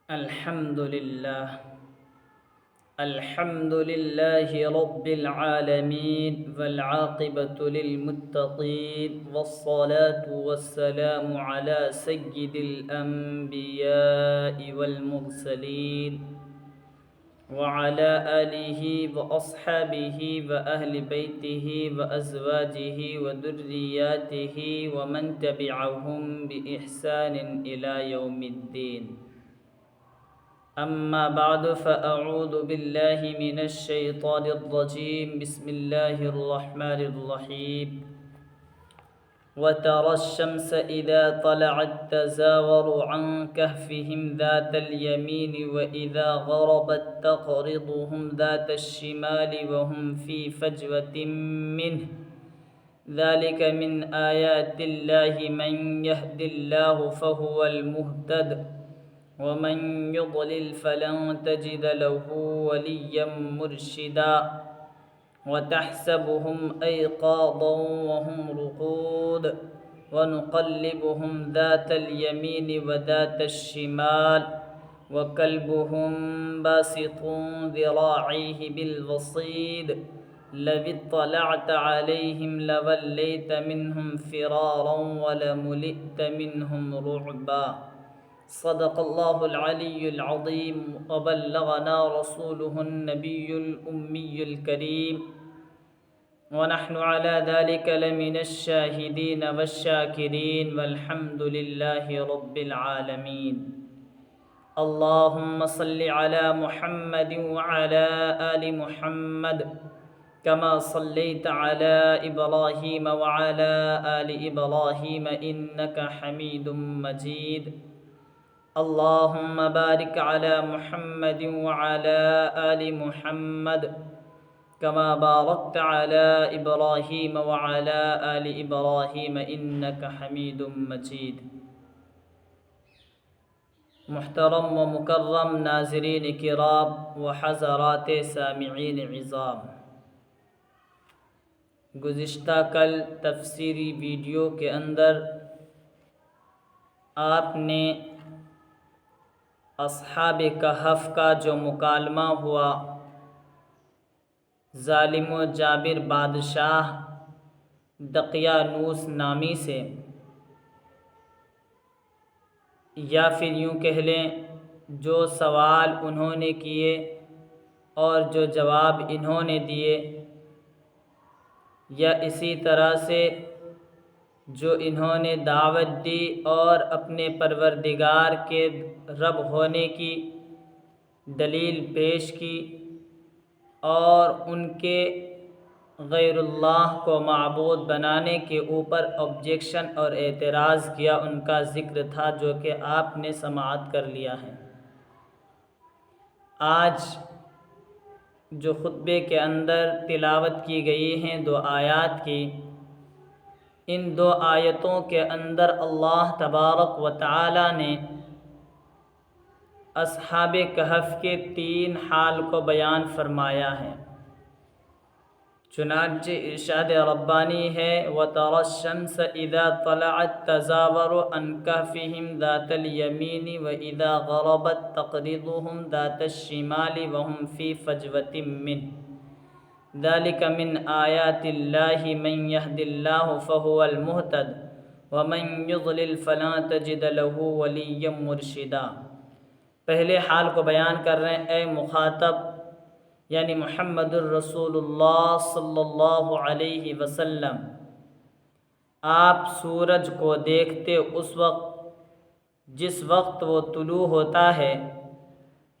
الحمد لله. الحمد لله رب العالمين والعاقبة للمتقين والصلاة والسلام على سيد الأنبياء والمرسلين وعلى آله وأصحابه وأهل بيته وأزواجه وذرياته ومن تبعهم بإحسان إلى يوم الدين. أما بعد فأعوذ بالله من الشيطان الرجيم. بسم الله الرحمن الرحيم. وترى الشمس إذا طلعت تزاور عن كهفهم ذات اليمين وإذا غربت تقرضهم ذات الشمال وهم في فجوة منه. ذلك من آيات الله من يهد الله فهو المهتد ومن يضلل فلن تجد له وليا مرشدا. وتحسبهم أيقاظا وهم رقود ونقلبهم ذات اليمين وذات الشمال وكلبهم باسط ذراعيه بالوصيد. لو اطلعت عليهم لوليت منهم فرارا ولملئت منهم رعبا. صدق الله العلي العظيم وبلغنا رسوله النبي الأمي الكريم ونحن على ذلك لمن الشاهدين والشاكرين والحمد لله رب العالمين. اللهم صل على محمد وعلى آل محمد كما صليت على إبراهيم وعلى آل إبراهيم إنك حميد مجيد. اللهم بارك على محمد وعلى آل محمد كما باركت على إبراهيم وعلى آل إبراهيم إنك حميد مجيد. محترم و مکرم ناظرین کرام و حضرات سامعین عظام، گزشتہ کل تفسیری ویڈیو کے اندر آپ نے اصحاب کہف کا جو مکالمہ ہوا ظالم و جابر بادشاہ دقیانوس نامی سے، یا پھر یوں کہہ لیں جو سوال انہوں نے کیے اور جو جواب انہوں نے دیے، یا اسی طرح سے جو انہوں نے دعوت دی اور اپنے پروردگار کے رب ہونے کی دلیل پیش کی اور ان کے غیر اللہ کو معبود بنانے کے اوپر آبجیکشن اور اعتراض کیا، ان کا ذکر تھا جو کہ آپ نے سماعت کر لیا ہے۔ آج جو خطبے کے اندر تلاوت کی گئی ہیں 2 آیات کی، ان 2 آیتوں کے اندر اللہ تبارک و تعالی نے اصحاب کہف کے 3 حال کو بیان فرمایا ہے۔ چنانچہ ارشاد ربانی ہے وَتَرَى الشَّمْسَ إِذَا طَلَعَتْ تَزَاوَرُ عَنْ كَهْفِهِمْ ذَاتَ الْيَمِينِ وَإِذَا غَرَبَتْ تَقْرِضُهُمْ ذَاتَ الشِّمَالِ وَهُمْ فِي فَجْوَةٍ مِّنْهُ ذَلِكَ مِنْ آيَاتِ اللَّهِ مَنْ يَهْدِ اللَّهُ فَهُوَ الْمُهْتَدِ وَمَنْ يُضْلِلْ فَلَن تَجِدَ لَهُ وَلِيًّا مُّرْشِدًا۔ پہلے حال کو بیان کر رہے ہیں، اے مخاطب یعنی محمد الرسول اللہ صلی اللہ علیہ وسلم، آپ سورج کو دیکھتے اس وقت جس وقت وہ طلوع ہوتا ہے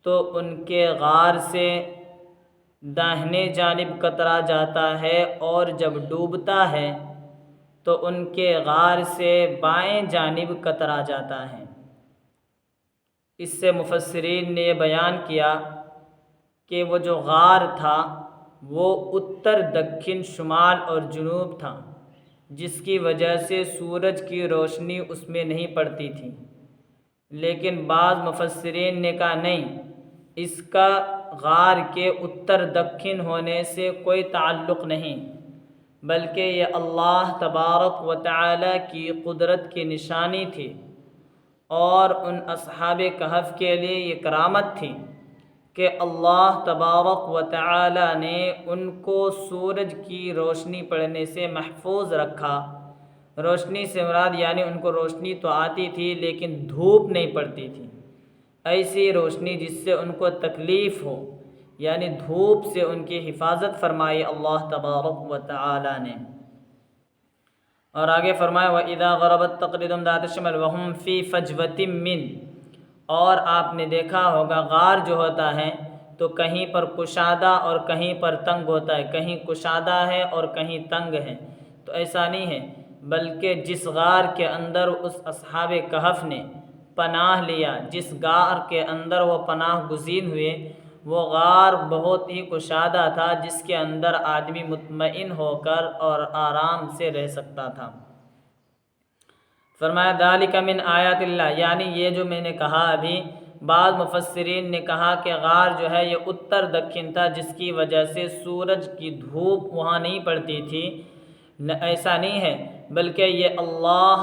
تو ان کے غار سے داہنے جانب کترا جاتا ہے، اور جب ڈوبتا ہے تو ان کے غار سے بائیں جانب کترا جاتا ہے۔ اس سے مفسرین نے یہ بیان کیا کہ وہ جو غار تھا وہ اتر، دکن، شمال اور جنوب تھا، جس کی وجہ سے سورج کی روشنی اس میں نہیں پڑتی تھی۔ لیکن بعض مفسرین نے کہا نہیں، اس کا غار کے اتر دکن ہونے سے کوئی تعلق نہیں، بلکہ یہ اللہ تبارک و تعالی کی قدرت کی نشانی تھی اور ان اصحاب کہف کے لیے یہ کرامت تھی کہ اللہ تبارک و تعالی نے ان کو سورج کی روشنی پڑنے سے محفوظ رکھا۔ روشنی سے مراد یعنی ان کو روشنی تو آتی تھی لیکن دھوپ نہیں پڑتی تھی، ایسی روشنی جس سے ان کو تکلیف ہو، یعنی دھوپ سے ان کی حفاظت فرمائی اللہ تبارک و تعالی نے۔ اور آگے فرمایا وَإِذَا غَرَبَتْ تَقْرِضُهُمْ ذَاتَ الشِّمَالِ وَهُمْ فِي فَجْوَةٍ مِّنْ، اور آپ نے دیکھا ہوگا غار جو ہوتا ہے تو کہیں پر کشادہ اور کہیں پر تنگ ہوتا ہے، کہیں کشادہ ہے اور کہیں تنگ ہے، تو ایسا نہیں ہے، بلکہ جس غار کے اندر اس اصحاب کہف نے پناہ لیا، جس غار کے اندر وہ پناہ گزین ہوئے، وہ غار بہت ہی کشادہ تھا جس کے اندر آدمی مطمئن ہو کر اور آرام سے رہ سکتا تھا۔ فرمایا ذالک من آیات اللہ، یعنی یہ جو میں نے کہا ابھی، بعض مفسرین نے کہا کہ غار جو ہے یہ اتر دکن تھا جس کی وجہ سے سورج کی دھوپ وہاں نہیں پڑتی تھی، ایسا نہیں ہے، بلکہ یہ اللہ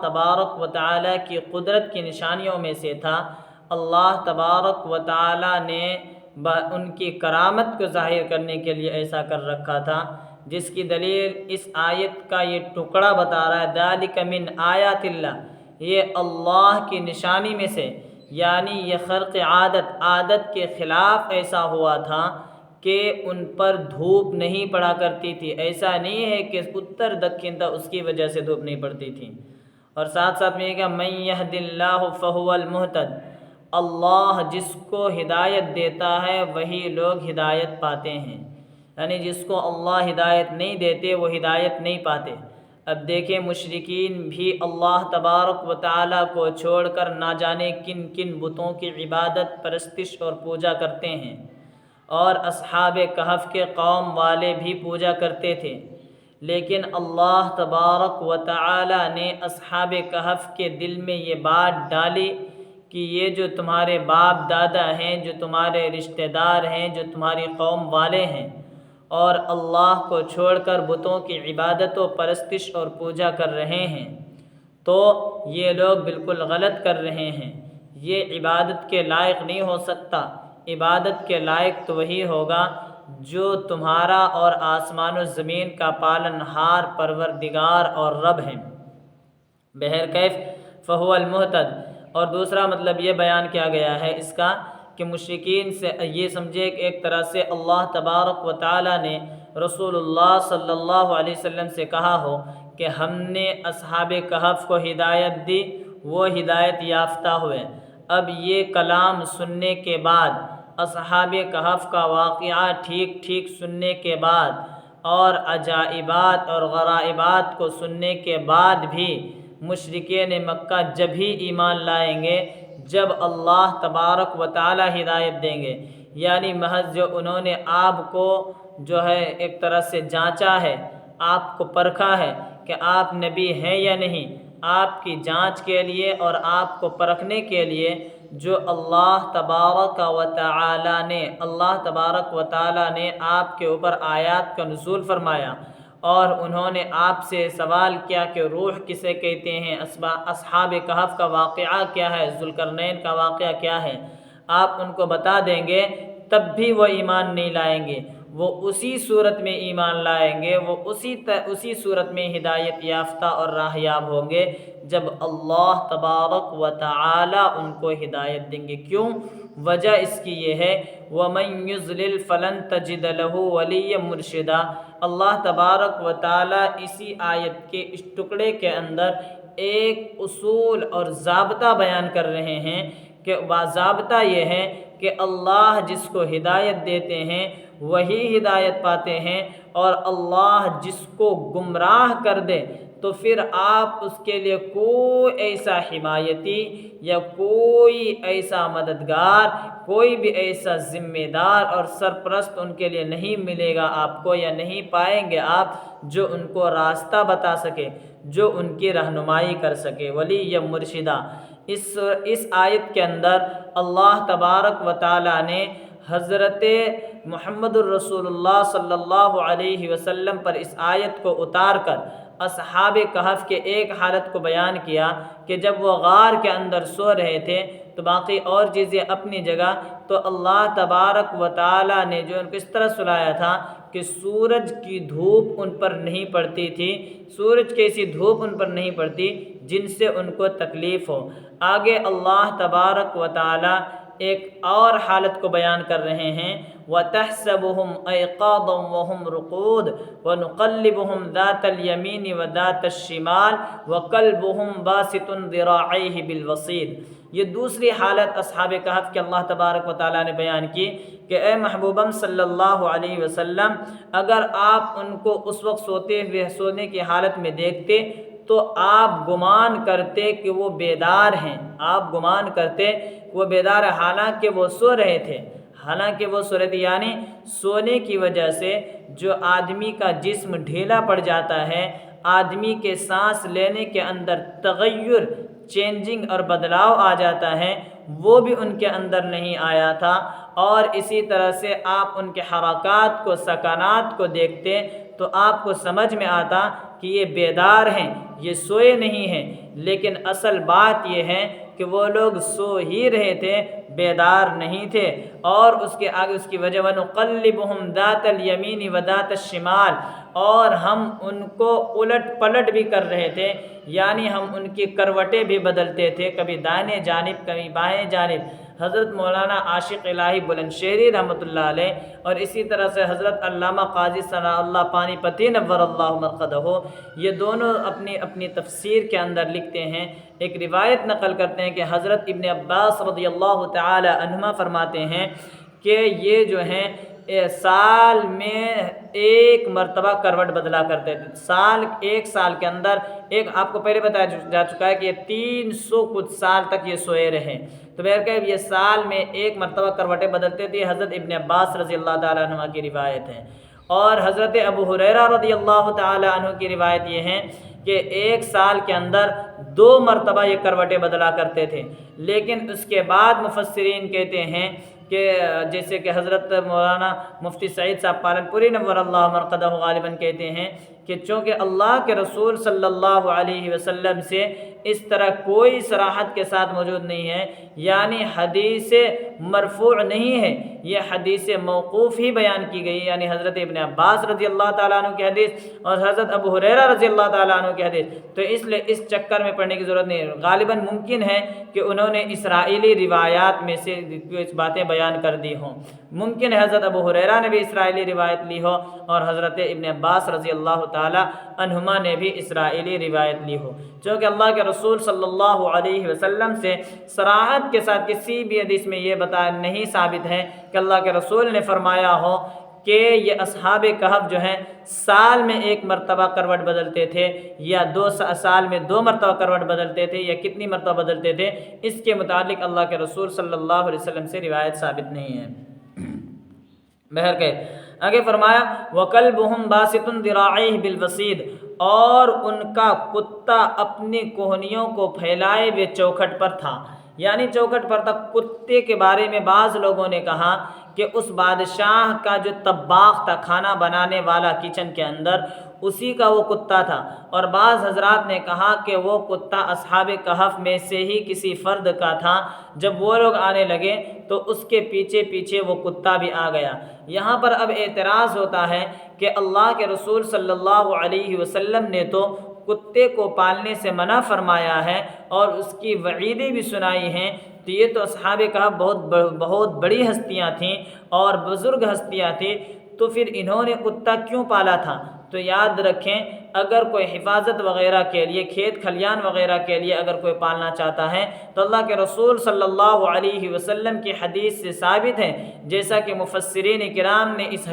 تبارک و تعالی کی قدرت کی نشانیوں میں سے تھا۔ اللہ تبارک و تعالی نے ان کی کرامت کو ظاہر کرنے کے لیے ایسا کر رکھا تھا، جس کی دلیل اس آیت کا یہ ٹکڑا بتا رہا ہے ذالک من آیات اللہ، یہ اللہ کی نشانی میں سے، یعنی یہ خرق عادت کے خلاف ایسا ہوا تھا کہ ان پر دھوپ نہیں پڑا کرتی تھی، ایسا نہیں ہے کہ اتر دکن تھا اس کی وجہ سے دھوپ نہیں پڑتی تھی۔ اور ساتھ ساتھ میں یہ کہ من یہد اللہ فہو المہتد، اللہ جس کو ہدایت دیتا ہے وہی لوگ ہدایت پاتے ہیں، یعنی جس کو اللہ ہدایت نہیں دیتے وہ ہدایت نہیں پاتے۔ اب دیکھیں مشرکین بھی اللہ تبارک و تعالیٰ کو چھوڑ کر نہ جانے کن کن بتوں کی عبادت، پرستش اور پوجا کرتے ہیں، اور اصحاب کہف کے قوم والے بھی پوجا کرتے تھے، لیکن اللہ تبارک و تعالی نے اصحاب کہف کے دل میں یہ بات ڈالی کہ یہ جو تمہارے باپ دادا ہیں، جو تمہارے رشتہ دار ہیں، جو تمہاری قوم والے ہیں، اور اللہ کو چھوڑ کر بتوں کی عبادت و پرستش اور پوجا کر رہے ہیں، تو یہ لوگ بالکل غلط کر رہے ہیں، یہ عبادت کے لائق نہیں ہو سکتا۔ عبادت کے لائق تو وہی ہوگا جو تمہارا اور آسمان و زمین کا پالن ہار، پروردگار اور رب ہے۔ بہرکیف فہو المہتد۔ اور دوسرا مطلب یہ بیان کیا گیا ہے اس کا کہ مشرکین سے یہ سمجھے کہ ایک طرح سے اللہ تبارک و تعالی نے رسول اللہ صلی اللہ علیہ وسلم سے کہا ہو کہ ہم نے اصحاب کہف کو ہدایت دی، وہ ہدایت یافتہ ہوئے۔ اب یہ کلام سننے کے بعد، اصحاب کہف کا واقعہ ٹھیک سننے کے بعد، اور عجائبات اور غرائبات کو سننے کے بعد بھی مشرکین مکہ جب ہی ایمان لائیں گے جب اللہ تبارک و تعالی ہدایت دیں گے، یعنی محض جو انہوں نے آپ کو جو ہے ایک طرح سے جانچا ہے، آپ کو پرکھا ہے کہ آپ نبی ہیں یا نہیں، آپ کی جانچ کے لیے اور آپ کو پرکھنے کے لیے جو اللہ تبارک و تعالی نے آپ کے اوپر آیات کا نزول فرمایا، اور انہوں نے آپ سے سوال کیا کہ روح کسے کہتے ہیں، اصحاب کہف کا واقعہ کیا ہے، ذوالقرنین کا واقعہ کیا ہے، آپ ان کو بتا دیں گے، تب بھی وہ ایمان نہیں لائیں گے، وہ اسی صورت میں ایمان لائیں گے، وہ اسی صورت میں ہدایت یافتہ اور راہیاب ہوں گے جب اللہ تبارک و تعالی ان کو ہدایت دیں گے۔ کیوں؟ وجہ اس کی یہ ہے وَمَن يُضْلِلْ فَلَن تَجِدَ لَهُ وَلِيًّا مُرْشِدًا۔ اللہ تبارک و تعالی اسی آیت کے اس ٹکڑے کے اندر ایک اصول اور ضابطہ بیان کر رہے ہیں کہ باضابطہ یہ ہے کہ اللہ جس کو ہدایت دیتے ہیں وہی ہدایت پاتے ہیں، اور اللہ جس کو گمراہ کر دے تو پھر آپ اس کے لیے کوئی ایسا حمایتی یا کوئی ایسا مددگار، کوئی بھی ایسا ذمہ دار اور سرپرست ان کے لیے نہیں ملے گا آپ کو، یا نہیں پائیں گے آپ جو ان کو راستہ بتا سکے، جو ان کی رہنمائی کر سکے۔ ولی یا مرشدہ، اس آیت کے اندر اللہ تبارک و تعالی نے حضرت محمد الرسول اللہ صلی اللہ علیہ وسلم پر اس آیت کو اتار کر اصحاب کہف کے ایک حالت کو بیان کیا کہ جب وہ غار کے اندر سو رہے تھے تو باقی اور چیزیں اپنی جگہ، تو اللہ تبارک و تعالیٰ نے جو ان کو اس طرح سلایا تھا کہ سورج کی دھوپ ان پر نہیں پڑتی تھی، سورج کی ایسی دھوپ ان پر نہیں پڑتی جن سے ان کو تکلیف ہو۔ آگے اللہ تبارک و تعالیٰ ایک اور حالت کو بیان کر رہے ہیں، وَتَحْسَبُهُمْ أَيْقَاظًا وَهُمْ رُقُودٌ وَنُقَلِّبُهُمْ ذَاتَ الْيَمِينِ وَذَاتَ الشِّمَالِ وَكَلْبُهُمْ بَاسِطٌ ذِرَاعَيْهِ بِالْوَصِيدِ۔ یہ دوسری حالت اصحاب کہف کے اللہ تبارک و تعالیٰ نے بیان کی کہ اے محبوبم صلی اللہ علیہ وسلم، اگر آپ ان کو اس وقت سونے کی حالت میں دیکھتے تو آپ گمان کرتے کہ وہ بیدار ہیں، آپ گمان کرتے وہ بیدار ہیں، حالانکہ وہ سو رہے تھے، یعنی سونے کی وجہ سے جو آدمی کا جسم ڈھیلا پڑ جاتا ہے، آدمی کے سانس لینے کے اندر تغیر، چینجنگ اور بدلاؤ آ جاتا ہے، وہ بھی ان کے اندر نہیں آیا تھا۔ اور اسی طرح سے آپ ان کے حرکات کو، سکنات کو دیکھتے تو آپ کو سمجھ میں آتا کہ یہ بیدار ہیں، یہ سوئے نہیں ہیں، لیکن اصل بات یہ ہے کہ وہ لوگ سو ہی رہے تھے، بیدار نہیں تھے۔ اور اس کے آگے اس کی وجہ وَنُقَلِّبُهُمْ ذَاتَ الْيَمِينِ وَذَاتَ الشِّمَالِ، اور ہم ان کو الٹ پلٹ بھی کر رہے تھے، یعنی ہم ان کی کروٹیں بھی بدلتے تھے، کبھی دائیں جانب کبھی بائیں جانب۔ حضرت مولانا عاشق الہی بلند شہری رحمۃ اللہ علیہ اور اسی طرح سے حضرت علامہ قاضی ثناء اللہ پانی پتی نور اللہ مرقدہ، یہ دونوں اپنی اپنی تفسیر کے اندر لکھتے ہیں، ایک روایت نقل کرتے ہیں کہ حضرت ابن عباس رضی اللہ تعالی عنہما فرماتے ہیں کہ یہ جو ہیں سال میں ایک مرتبہ کروٹ بدلا کرتے تھے، ایک سال کے اندر آپ کو پہلے بتایا جا چکا ہے کہ یہ 300 کچھ سال تک یہ سوئے رہے، تو بہرکیف یہ سال میں ایک مرتبہ کروٹیں بدلتے تھے۔ حضرت ابن عباس رضی اللہ تعالیٰ عنہ کی روایت ہے، اور حضرت ابو ہریرہ رضی اللہ تعالیٰ عنہ کی روایت یہ ہے کہ ایک سال کے اندر 2 مرتبہ یہ کروٹیں بدلا کرتے تھے۔ لیکن اس کے بعد مفسرین کہتے ہیں کہ جیسے کہ حضرت مولانا مفتی سعید صاحب پالن پوری نور اللہ مرقدہ غالباً کہتے ہیں کہ چونکہ اللہ کے رسول صلی اللہ علیہ وسلم سے اس طرح کوئی صراحت کے ساتھ موجود نہیں ہے، یعنی حدیث مرفوع نہیں ہے، یہ حدیث موقوف ہی بیان کی گئی، یعنی حضرت ابن عباس رضی اللہ تعالیٰ عنہ کی حدیث اور حضرت ابو ہریرہ رضی اللہ تعالیٰ عنہ کی حدیث، تو اس لیے اس چکر میں پڑھنے کی ضرورت نہیں ہے۔ غالباً ممکن ہے کہ انہوں نے اسرائیلی روایات میں سے کچھ باتیں بیان کر دی ہوں، ممکن ہے حضرت ابو ہریرہ نے بھی اسرائیلی روایت لی ہو اور حضرت ابن عباس رضی اللہ تعالیٰ عنہما نے بھی اسرائیلی روایت لی ہو، چونکہ اللہ کے رسول صلی اللہ علیہ وسلم سے صراحت کے ساتھ کسی بھی حدیث میں یہ نہیں ثابت ہے کہ اللہ کے رسول نے فرمایا ہو کہ یہ اصحاب کہف جو ہیں سال میں ایک مرتبہ کروٹ بدلتے تھے، یا 2 سال میں 2 مرتبہ کروٹ بدلتے تھے، یا کتنی مرتبہ بدلتے تھے، اس کے متعلق اللہ کے رسول صلی اللہ علیہ وسلم سے روایت ثابت نہیں ہے۔ بہرکیف آگے فرمایا وَكَلْبُهُمْ بَاسِطٌ ذِرَاعَيْهِ بِالْوَصِيدِ، اور ان کا کتا اپنی کوہنیوں کو پھیلائے ہوئے چوکھٹ پر تھا، یعنی چوکھٹ پر تک۔ کتے کے بارے میں بعض لوگوں نے کہا کہ اس بادشاہ کا جو طباخ تھا، کھانا بنانے والا کچن کے اندر، اسی کا وہ کتا تھا، اور بعض حضرات نے کہا کہ وہ کتا اصحاب کہف میں سے ہی کسی فرد کا تھا، جب وہ لوگ آنے لگے تو اس کے پیچھے پیچھے وہ کتا بھی آ گیا۔ یہاں پر اب اعتراض ہوتا ہے کہ اللہ کے رسول صلی اللہ علیہ وسلم نے تو کتے کو پالنے سے منع فرمایا ہے اور اس کی وعیدیں بھی سنائی ہیں، تو یہ تو اصحاب کہف بہت بڑی ہستیاں تھیں اور بزرگ ہستیاں تھیں، تو پھر انہوں نے کتا کیوں پالا تھا؟ تو یاد رکھیں، اگر کوئی حفاظت وغیرہ کے لیے، کھیت کھلیان وغیرہ کے لیے اگر کوئی پالنا چاہتا ہے تو اللہ کے رسول صلی اللہ علیہ وسلم کی حدیث سے ثابت ہے، جیسا کہ مفسرین کرام نے اس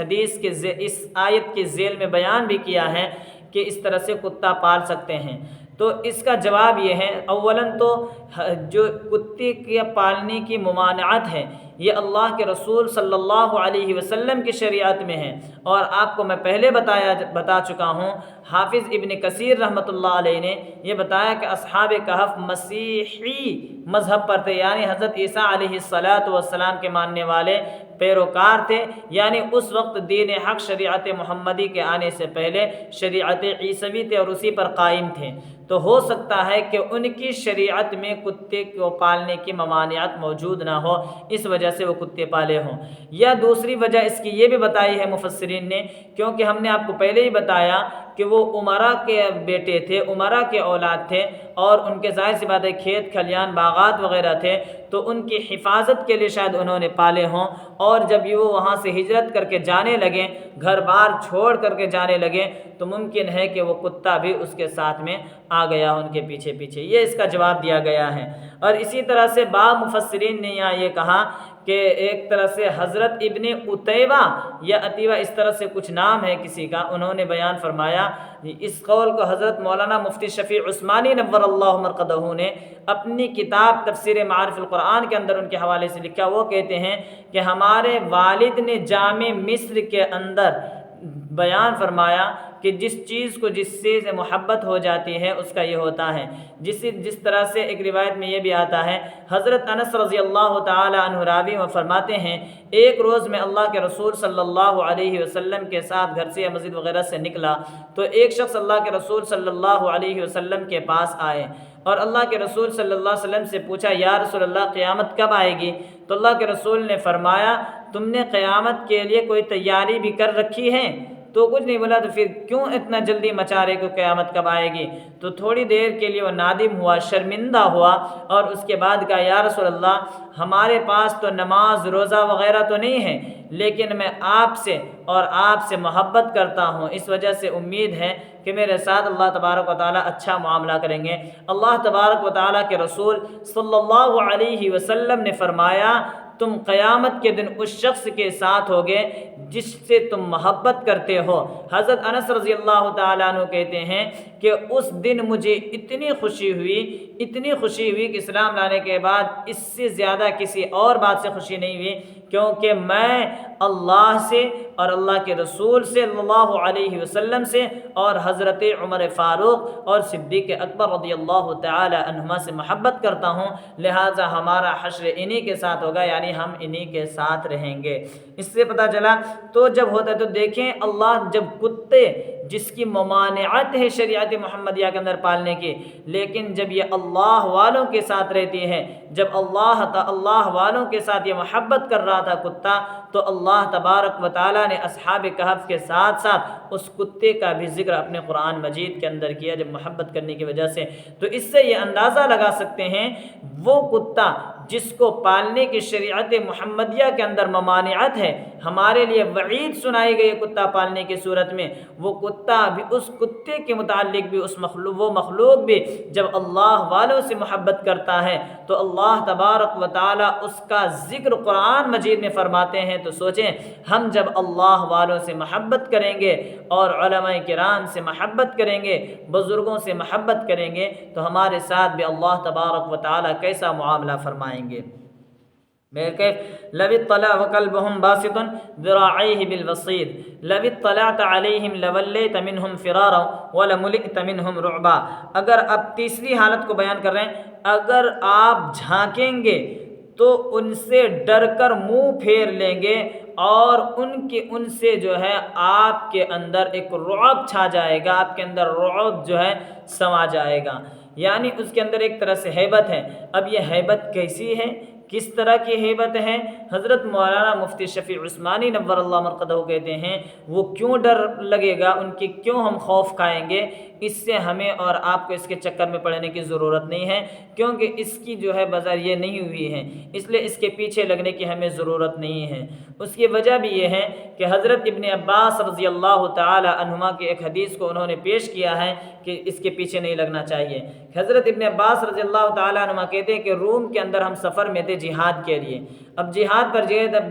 آیت کے ذیل میں بیان بھی کیا ہے کہ اس طرح سے کتا پال سکتے ہیں۔ تو اس کا جواب یہ ہے، اولاً تو جو کتے کے پالنے کی ممانعت ہے یہ اللہ کے رسول صلی اللہ علیہ وسلم کی شریعت میں ہے، اور آپ کو میں پہلے بتا چکا ہوں، حافظ ابن کثیر رحمۃ اللہ علیہ نے یہ بتایا کہ اصحاب کہف مسیحی مذہب پر تھے، یعنی حضرت عیسیٰ علیہ الصلاۃ والسلام کے ماننے والے پیروکار تھے، یعنی اس وقت دین حق شریعت محمدی کے آنے سے پہلے شریعت عیسوی تھے اور اسی پر قائم تھے، تو ہو سکتا ہے کہ ان کی شریعت میں کتے کو پالنے کی ممانعت موجود نہ ہو، اس وجہ سے وہ کتے پالے ہوں۔ یا دوسری وجہ اس کی یہ بھی بتائی ہے مفسرین نے، کیونکہ ہم نے آپ کو پہلے ہی بتایا کہ وہ عمرا کے بیٹے تھے، عمرا کے اولاد تھے، اور ان کے ظاہر سی بات ہے کھیت کھلیان باغات وغیرہ تھے، تو ان کی حفاظت کے لیے شاید انہوں نے پالے ہوں، اور جب یہ وہ وہاں سے ہجرت کر کے جانے لگیں، گھر بار چھوڑ کر کے جانے لگیں، تو ممکن ہے کہ وہ کتا بھی اس کے ساتھ میں آ گیا ان کے پیچھے پیچھے۔ یہ اس کا جواب دیا گیا ہے۔ اور اسی طرح سے بعض مفسرین نے یہاں یہ کہا کہ ایک طرح سے حضرت ابن عتیبہ یا عتیبہ، اس طرح سے کچھ نام ہے کسی کا، انہوں نے بیان فرمایا۔ اس قول کو حضرت مولانا مفتی شفیع عثمانی نور اللہ مرقدہ نے اپنی کتاب تفسیر معارف القرآن کے اندر ان کے حوالے سے لکھا۔ وہ کہتے ہیں کہ ہمارے والد نے جامع مصر کے اندر بیان فرمایا کہ جس چیز کو جس سے محبت ہو جاتی ہے اس کا یہ ہوتا ہے۔ جس طرح سے ایک روایت میں یہ بھی آتا ہے، حضرت انس رضی اللہ تعالی عنہ راوی وہ فرماتے ہیں، ایک روز میں اللہ کے رسول صلی اللہ علیہ وسلم کے ساتھ گھر سے یا مسجد وغیرہ سے نکلا، تو ایک شخص اللہ کے رسول صلی اللہ علیہ وسلم کے پاس آئے اور اللہ کے رسول صلی اللہ علیہ وسلم سے پوچھا، یا رسول اللہ قیامت کب آئے گی؟ تو اللہ کے رسول نے فرمایا، تم نے قیامت کے لیے کوئی تیاری بھی کر رکھی ہے؟ تو کچھ نہیں بولا، تو پھر کیوں اتنا جلدی مچا رہے کہ قیامت کب آئے گی؟ تو تھوڑی دیر کے لیے وہ نادم ہوا، شرمندہ ہوا، اور اس کے بعد کہا، یا رسول اللہ ہمارے پاس تو نماز روزہ وغیرہ تو نہیں ہے، لیکن میں آپ سے اور آپ سے محبت کرتا ہوں، اس وجہ سے امید ہے کہ میرے ساتھ اللہ تبارک و تعالیٰ اچھا معاملہ کریں گے۔ اللہ تبارک و تعالیٰ کے رسول صلی اللہ علیہ وسلم نے فرمایا، تم قیامت کے دن اس شخص کے ساتھ ہوگے جس سے تم محبت کرتے ہو۔ حضرت انس رضی اللہ تعالیٰ عنہ کہتے ہیں کہ اس دن مجھے اتنی خوشی ہوئی کہ اسلام لانے کے بعد اس سے زیادہ کسی اور بات سے خوشی نہیں ہوئی، کیونکہ میں اللہ سے اور اللہ کے رسول صلی اللہ علیہ وسلم سے اور حضرت عمر فاروق اور صدیق اکبر رضی اللہ تعالی عنہما سے محبت کرتا ہوں، لہٰذا ہمارا حشر انہی کے ساتھ ہوگا، یعنی ہم انہی کے ساتھ رہیں گے۔ اس سے پتہ چلا تو جب ہوتا ہے تو دیکھیں، اللہ جب کتے جس کی ممانعت ہے شریعت محمدیہ کے اندر پالنے کی، لیکن جب یہ اللہ والوں کے ساتھ رہتی ہے، جب اللہ والوں کے ساتھ یہ محبت کر رہا تھا کتا، تو اللہ تبارک و تعالیٰ نے اصحاب کہف کے ساتھ ساتھ اس کتے کا بھی ذکر اپنے قرآن مجید کے اندر کیا، جب محبت کرنے کی وجہ سے۔ تو اس سے یہ اندازہ لگا سکتے ہیں وہ کتا جس کو پالنے کی شریعت محمدیہ کے اندر ممانعت ہے، ہمارے لیے وعید سنائی گئی کتا پالنے کی صورت میں، وہ کتا بھی، اس کتے کے متعلق بھی وہ مخلوق بھی جب اللہ والوں سے محبت کرتا ہے تو اللہ تبارک و تعالیٰ اس کا ذکر قرآن مجید میں فرماتے ہیں۔ تو سوچیں، ہم جب اللہ والوں سے محبت کریں گے اور علماء کرام سے محبت کریں گے، بزرگوں سے محبت کریں گے، تو ہمارے ساتھ بھی اللہ تبارک و تعالیٰ کیسا معاملہ فرمائیں گے۔ لو اطلع وقلبهم باسط ذراعيه بالوصيد لو اطلعت عليهم لوليت منهم فرارا ولملئت منهم رعبا۔ اگر اب تیسری حالت کو بیان کر رہے ہیں، اگر آپ جھانکیں گے تو ان سے ڈر کر منہ پھیر لیں گے، اور ان سے جو ہے آپ کے اندر ایک رعب چھا جائے گا، آپ کے اندر رعب جو ہے سما جائے گا، یعنی اس کے اندر ایک طرح سے ہیبت ہے۔ اب یہ ہیبت کیسی ہے، کس طرح کی ہیبت ہے؟ حضرت مولانا مفتی شفیع عثمانی نور اللہ مرقدہ کہتے ہیں، وہ کیوں ڈر لگے گا، ان کی کیوں ہم خوف کھائیں گے؟ اس سے ہمیں اور آپ کو اس کے چکر میں پڑنے کی ضرورت نہیں ہے، کیونکہ اس کی جو ہے بظاہر یہ نہیں ہوئی ہے، اس لیے اس کے پیچھے لگنے کی ہمیں ضرورت نہیں ہے۔ اس کی وجہ بھی یہ ہے کہ حضرت ابن عباس رضی اللہ تعالی عنہما کی ایک حدیث کو انہوں نے پیش کیا ہے کہ اس کے پیچھے نہیں لگنا چاہیے۔ حضرت ابن عباس رضی اللہ تعالی عنہما کہتے ہیں کہ روم کے اندر ہم سفر میں تھے جہاد کے لیے، اب جہاد پر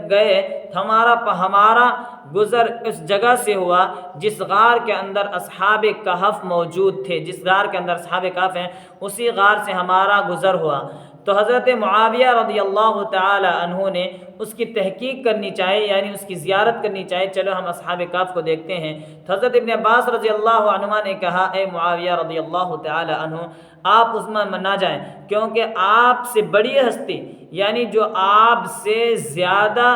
گئے، ہمارا گزر اس جگہ سے ہوا جس غار کے اندر اصحاب کہف موجود تھے، جس غار کے اندر اصحاب کہف ہیں، اسی غار سے ہمارا گزر ہوا۔ تو حضرت معاویہ رضی اللہ تعالی عنہ نے اس کی تحقیق کرنی چاہیے، یعنی اس کی زیارت کرنی چاہیے، چلو ہم اصحاب کہف کو دیکھتے ہیں۔ تو حضرت ابن عباس رضی اللہ عنہ نے کہا، اے معاویہ رضی اللہ تعالی عنہ، آپ اس میں نہ جائیں، کیونکہ آپ سے بڑی ہستی یعنی جو آپ سے زیادہ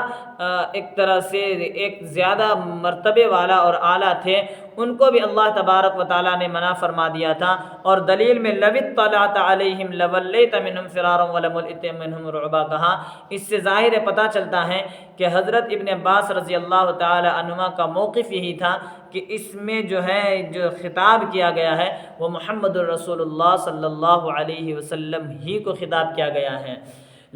ایک طرح سے ایک زیادہ مرتبے والا اور اعلیٰ تھے، ان کو بھی اللہ تبارک و تعالیٰ نے منع فرما دیا تھا۔ اور دلیل میں لَوِ اطَّلَعْتَ عَلَيْهِمْ لَوَلَّيْتَ مِنْهُمْ فِرَارًا وَلَمُلِئْتَ مِنْهُمْ رُعْبًا کہا۔ اس سے ظاہر پتہ چلتا ہے کہ حضرت ابن عباس رضی اللہ تعالی عنہما کا موقف یہی تھا کہ اس میں جو ہے جو خطاب کیا گیا ہے وہ محمد الرسول اللہ صلی اللہ علیہ وسلم ہی کو خطاب کیا گیا ہے۔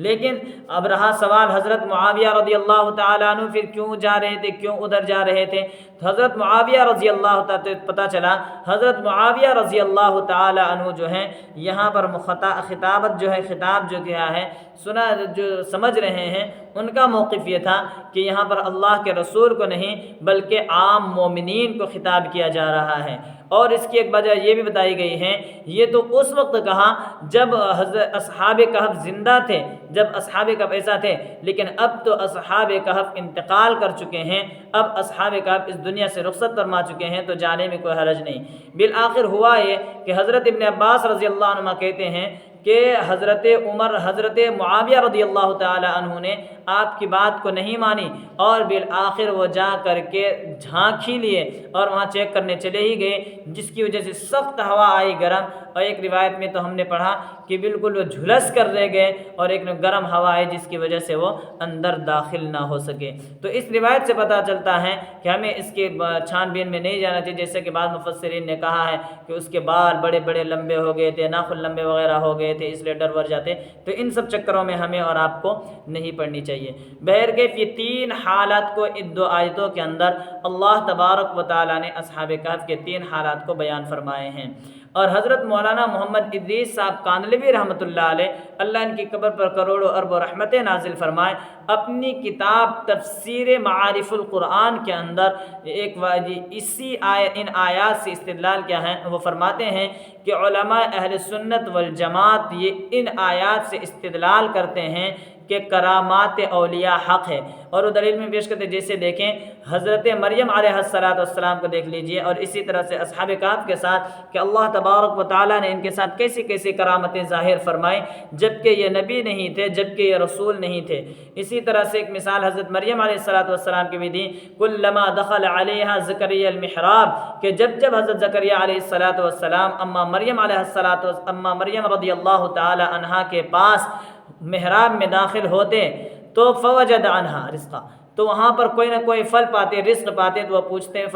لیکن اب رہا سوال حضرت معاویہ رضی اللہ تعالیٰ عنہ پھر کیوں جا رہے تھے، کیوں ادھر جا رہے تھے؟ تو حضرت معاویہ رضی اللہ تعالیٰ پتہ چلا حضرت معاویہ رضی اللہ تعالیٰ عنہ جو ہیں یہاں پر خطابت جو ہے خطاب جو کیا ہے سنا جو سمجھ رہے ہیں، ان کا موقف یہ تھا کہ یہاں پر اللہ کے رسول کو نہیں بلکہ عام مومنین کو خطاب کیا جا رہا ہے۔ اور اس کی ایک وجہ یہ بھی بتائی گئی ہے، یہ تو اس وقت کہا جب حضرت اصحاب کہف زندہ تھے، جب اصحاب کہف ایسا تھے، لیکن اب تو اصحاب کہف انتقال کر چکے ہیں، اب اصحاب کہف اس دنیا سے رخصت فرما چکے ہیں، تو جانے میں کوئی حرج نہیں۔ بالآخر ہوا یہ کہ حضرت ابن عباس رضی اللہ عنہ کہتے ہیں کہ حضرت معاویہ رضی اللہ تعالی عنہ نے آپ کی بات کو نہیں مانی، اور بالآخر وہ جا کر کے جھانک ہی لیے اور وہاں چیک کرنے چلے ہی گئے، جس کی وجہ سے سخت ہوا آئی گرم، اور ایک روایت میں تو ہم نے پڑھا کہ بالکل وہ جھلس کر رہ گئے، اور ایک گرم ہوا آئی جس کی وجہ سے وہ اندر داخل نہ ہو سکے۔ تو اس روایت سے پتہ چلتا ہے کہ ہمیں اس کے چھان بین میں نہیں جانا چاہیے، جیسے کہ بعض مفسرین نے کہا ہے کہ اس کے بال بڑے بڑے لمبے ہو گئے تھے، ناخن لمبے وغیرہ ہو گئے تھے، اس لیے ڈر ور جاتے، تو ان سب چکروں میں ہمیں اور آپ کو نہیں پڑھنی چاہیے۔ بہرکیف یہ تین حالات کو ان دو آیتوں کے اندر اللہ تبارک و تعالیٰ نے اصحاب کہف کے تین حالات کو بیان فرمائے ہیں۔ اور حضرت مولانا محمد ادریس صاحب کاندھلوی رحمۃ اللہ علیہ، اللہ ان کی قبر پر کروڑوں ارب و رحمتیں نازل فرمائے، اپنی کتاب تفسیر معارف القرآن کے اندر ان آیات سے استدلال کیا ہے، وہ فرماتے ہیں کہ علماء اہل سنت والجماعت یہ ان آیات سے استدلال کرتے ہیں کہ کرامات اولیاء حق ہے، اور وہ دلیل میں پیش کرتے ہیں، جیسے دیکھیں حضرت مریم علیہ السلام کو دیکھ لیجئے، اور اسی طرح سے اصحاب کہف کے ساتھ کہ اللہ تبارک و تعالیٰ نے ان کے ساتھ کیسی کیسی کرامتیں ظاہر فرمائی، جبکہ یہ نبی نہیں تھے، جبکہ یہ رسول نہیں تھے۔ اسی طرح سے ایک مثال حضرت مریم علیہ السلام کی بھی دی، کلما دخل علیہا زکریا المحراب، کہ جب حضرت زکریا علیہ السلام اما مریم رضی اللہ تعالی عنہا کے پاس محراب میں داخل ہوتے تو فوجد عنہا رزقا، تو وہاں پر کوئی نہ کوئی پھل پاتے، رزق پاتے، تو وہ پوچھتے ہیں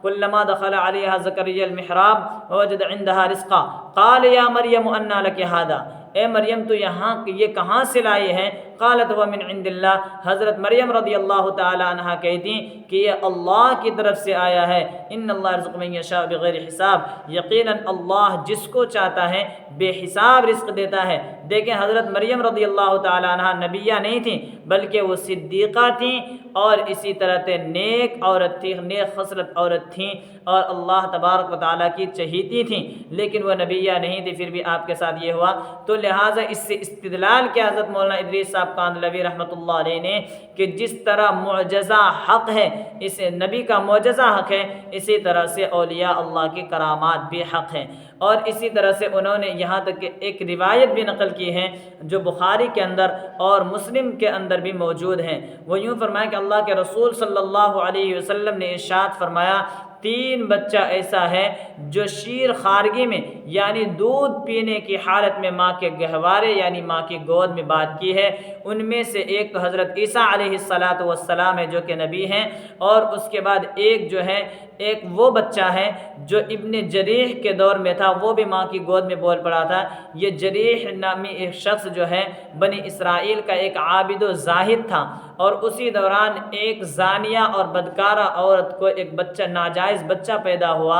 کلما دخل علیہا زکریا المحراب وجد عندها رزقا قال یا مریم انا لک ھذا، اے مریم تو یہاں یہ کہاں سے لائی ہے؟ قالت هو من عند اللہ، حضرت مریم رضی اللہ تعالی عنہا کہتی کہ یہ اللہ کی طرف سے آیا ہے، ان اللہ یرزق من یشاء بغیر حساب، یقیناً اللہ جس کو چاہتا ہے بے حساب رزق دیتا ہے۔ دیکھیں حضرت مریم رضی اللہ تعالی عنہا نبیہ نہیں تھیں بلکہ وہ صدیقہ تھیں، اور اسی طرح سے نیک عورت تھی، نیک خصلت عورت تھیں، اور اللہ تبارک و تعالیٰ کی چہیتی تھیں، لیکن وہ نبیہ نہیں تھی، پھر بھی آپ کے ساتھ یہ ہوا۔ تو لہٰذا اس سے استدلال کیا حضرت مولانا ادریس صاحب کاندھلوی رحمۃ اللہ علیہ نے کہ جس طرح معجزہ حق ہے، اس نبی کا معجزہ حق ہے، اسی طرح سے اولیاء اللہ کی کرامات بھی حق ہیں۔ اور اسی طرح سے انہوں نے یہاں تک کہ ایک روایت بھی نقل کی ہے جو بخاری کے اندر اور مسلم کے اندر بھی موجود ہیں، وہ یوں فرمایا کہ اللہ کے رسول صلی اللہ علیہ وسلم نے ارشاد فرمایا، 3 بچہ ایسا ہے جو شیر خارگی میں یعنی دودھ پینے کی حالت میں ماں کے گہوارے یعنی ماں کی گود میں بات کی ہے، ان میں سے ایک تو حضرت عیسیٰ علیہ السلام ہے جو کہ نبی ہیں، اور اس کے بعد ایک وہ بچہ ہے جو ابن جریح کے دور میں تھا، وہ بھی ماں کی گود میں بول پڑا تھا۔ یہ جریح نامی ایک شخص جو ہے بنی اسرائیل کا ایک عابد و زاہد تھا، اور اسی دوران ایک زانیہ اور بدکارہ عورت کو ایک بچہ ناجائز بچہ پیدا ہوا،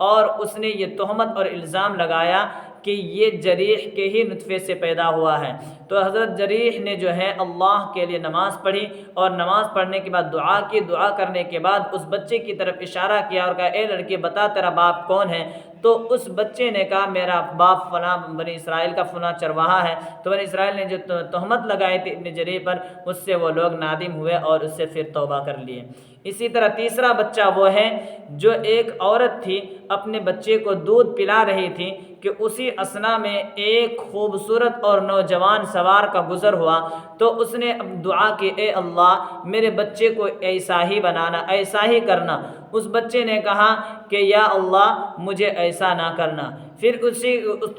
اور اس نے یہ تہمت اور الزام لگایا کہ یہ جریح کے ہی نطفے سے پیدا ہوا ہے۔ تو حضرت جریح نے جو ہے اللہ کے لیے نماز پڑھی، اور نماز پڑھنے کے بعد دعا کی، دعا کرنے کے بعد اس بچے کی طرف اشارہ کیا اور کہا، اے لڑکے بتا تیرا باپ کون ہے؟ تو اس بچے نے کہا میرا باپ فلاں بنی اسرائیل کا فلاں چرواہا ہے۔ تو بنی اسرائیل نے جو تہمت لگائی تھی ابن جریح پر، اس سے وہ لوگ نادم ہوئے اور اس سے پھر توبہ کر لیے۔ اسی طرح تیسرا بچہ وہ ہے جو ایک عورت تھی اپنے بچے کو دودھ پلا رہی تھی کہ اسی اثنا میں ایک خوبصورت اور نوجوان سوار کا گزر ہوا، تو اس نے دعا کی، اے اللہ میرے بچے کو ایسا ہی بنانا، ایسا ہی کرنا۔ اس بچے نے کہا کہ یا اللہ مجھے ایسا نہ کرنا۔ پھر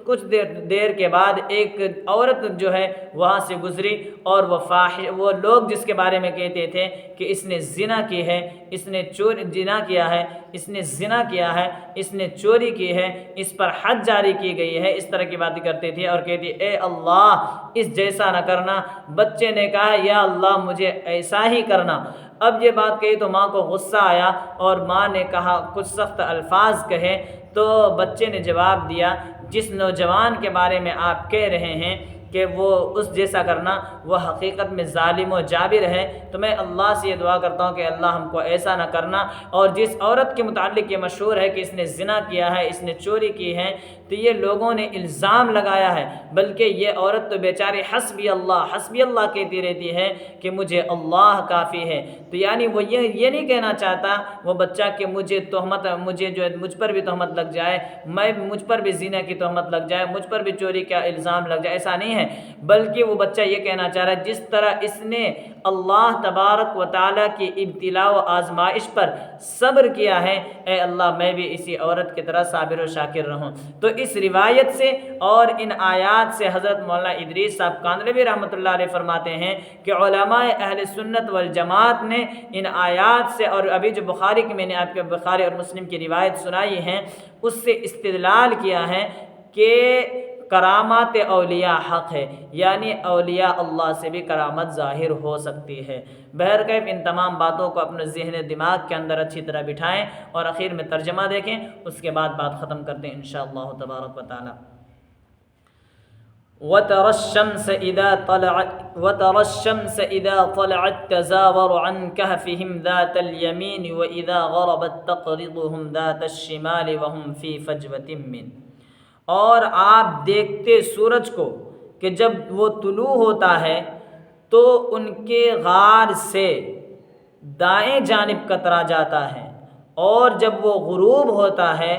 کچھ دیر کے بعد ایک عورت جو ہے وہاں سے گزری، اور وہ لوگ جس کے بارے میں کہتے تھے کہ اس نے زنا کی ہے، اس نے زنا کیا ہے، اس نے زنا کیا ہے، اس نے چوری کی ہے، اس پر حد جاری کی گئی ہے، اس طرح کی باتیں کرتے تھے اور کہتی اے اللہ اس جیسا نہ کرنا۔ بچے نے کہا یا اللہ مجھے ایسا ہی کرنا۔ اب یہ بات کہی تو ماں کو غصہ آیا، اور ماں نے کہا کچھ سخت الفاظ کہے، تو بچے نے جواب دیا جس نوجوان کے بارے میں آپ کہہ رہے ہیں کہ وہ اس جیسا کرنا، وہ حقیقت میں ظالم و جابر ہے، تو میں اللہ سے یہ دعا کرتا ہوں کہ اللہ ہم کو ایسا نہ کرنا۔ اور جس عورت کے متعلق یہ مشہور ہے کہ اس نے زنا کیا ہے، اس نے چوری کی ہے، تو یہ لوگوں نے الزام لگایا ہے، بلکہ یہ عورت تو بیچاری حسبی اللہ کہتی رہتی ہے کہ مجھے اللہ کافی ہے۔ تو یعنی وہ یہ نہیں کہنا چاہتا وہ بچہ کہ مجھے مجھ پر بھی تہمت لگ جائے، مجھ پر بھی زنا کی تہمت لگ جائے، مجھ پر بھی چوری کا الزام لگ جائے، ایسا نہیں ہے، بلکہ وہ بچہ یہ کہنا چاہ رہا ہے جس طرح اس نے اللہ تبارک و تعالیٰ کی ابتلاء و آزمائش پر صبر کیا ہے، اے اللہ میں بھی اسی عورت کی طرح صابر و شاکر رہوں۔ تو اس روایت سے اور ان آیات سے حضرت مولانا ادریس صاحب کاندھلوی رحمۃ اللہ علیہ فرماتے ہیں کہ علماء اہل سنت والجماعت نے ان آیات سے، اور ابھی جو بخاری کی میں نے آپ کے بخاری اور مسلم کی روایت سنائی ہے، اس سے استدلال کیا ہے کہ کرامات اولیاء حق ہے، یعنی اولیاء اللہ سے بھی کرامت ظاہر ہو سکتی ہے۔ بہرکیف ان تمام باتوں کو اپنے ذہن دماغ کے اندر اچھی طرح بٹھائیں اور اخیر میں ترجمہ دیکھیں، اس کے بعد بات ختم کرتے ہیں انشاءاللہ تبارک و تعالی۔ وَتَرَى الشَّمْسَ إِذَا طَلَعَتْ تَزَاوَرُ عَنْ كَهْفِهِمْ ذَاتَ الْيَمِينِ وَإِذَا غَرَبَتْ تَقْرِضُهُمْ ذَاتَ الشِّمَالِ وَهُمْ فِي فَجْوَةٍ مِّنْهُ۔ اور آپ دیکھتے سورج کو کہ جب وہ طلوع ہوتا ہے تو ان کے غار سے دائیں جانب کترا جاتا ہے، اور جب وہ غروب ہوتا ہے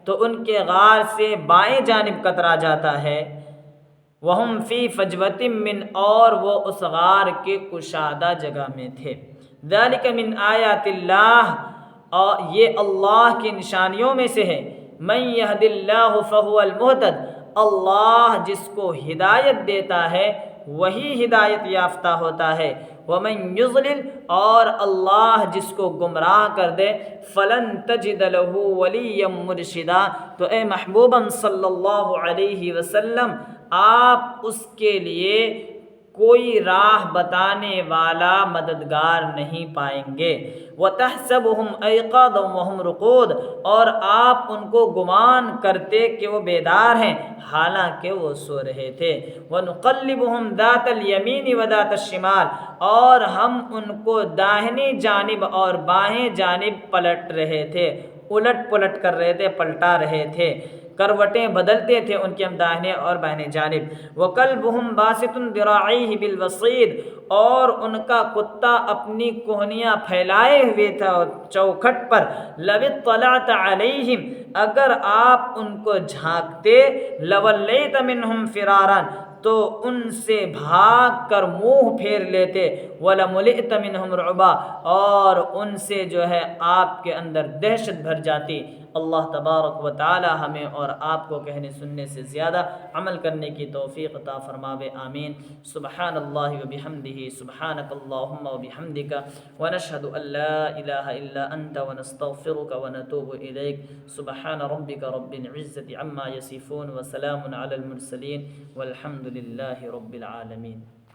تو ان کے غار سے بائیں جانب کترا جاتا ہے۔ وَهُمْ فِي فَجْوَةٍ مِّنْ، اور وہ اس غار کے کشادہ جگہ میں تھے۔ ذَلِكَ مِنْ آیَاتِ اللَّهِ، اور یہ اللہ کی نشانیوں میں سے ہے۔ مَن يَهْدِ اللَّهُ فَهُوَ الْمُهْتَدِ، اللہ جس کو ہدایت دیتا ہے وہی ہدایت یافتہ ہوتا ہے۔ وَمَن يُضْلِلْ، اور اللہ جس کو گمراہ کر دے، فَلَن تَجِدَ لَهُ وَلِيًّا مُرْشِدًا، تو اے محبوباً صلی اللہ علیہ وسلم آپ اس کے لیے کوئی راہ بتانے والا مددگار نہیں پائیں گے۔ وَتَحْسَبُهُمْ أَيْقَاظًا وَهُمْ رُقُودٌ، اور آپ ان کو گمان کرتے کہ وہ بیدار ہیں حالانکہ وہ سو رہے تھے۔ وَنُقَلِّبُهُمْ ذَاتَ الْيَمِينِ وَذَاتَ الشِّمَالِ، اور ہم ان کو داہنی جانب اور بائیں جانب پلٹ رہے تھے، الٹ پلٹ کر رہے تھے، پلٹا رہے تھے، کروٹیں بدلتے تھے ان کے ہم داہنے اور بائیں جانب۔ وَكَلْبُهُمْ بَاسِطٌ ذِرَاعَيْهِ بِالْوَصِيدِ، اور ان کا کتا اپنی کوہنیاں پھیلائے ہوئے تھا چوکھٹ پر۔ لَوِ اطَّلَعْتَ عَلَيْهِمْ، اگر آپ ان کو جھانکتے، لَوَلَّيْتَ مِنْهُمْ فِرَارًا، تو ان سے بھاگ کر منہ پھیر لیتے۔ وَلَمُلِئْتَ مِنْهُمْ رُعْبًا، اور ان سے جو ہے آپ کے اندر دہشت بھر جاتی۔ اللہ تبارک و تعالی ہمیں اور آپ کو کہنے سننے سے زیادہ عمل کرنے کی توفیق عطا فرماوے، آمین۔ سبحان اللہ و بحمدہ، سبحانک اللہم و بحمدک، ونشہد ان لا الہ الا انت، ونستغفرک ونتوب الیک۔ سبحان ربک رب العزت عما یصفون، وسلام علی المرسلین، والحمد للہ رب العالمین۔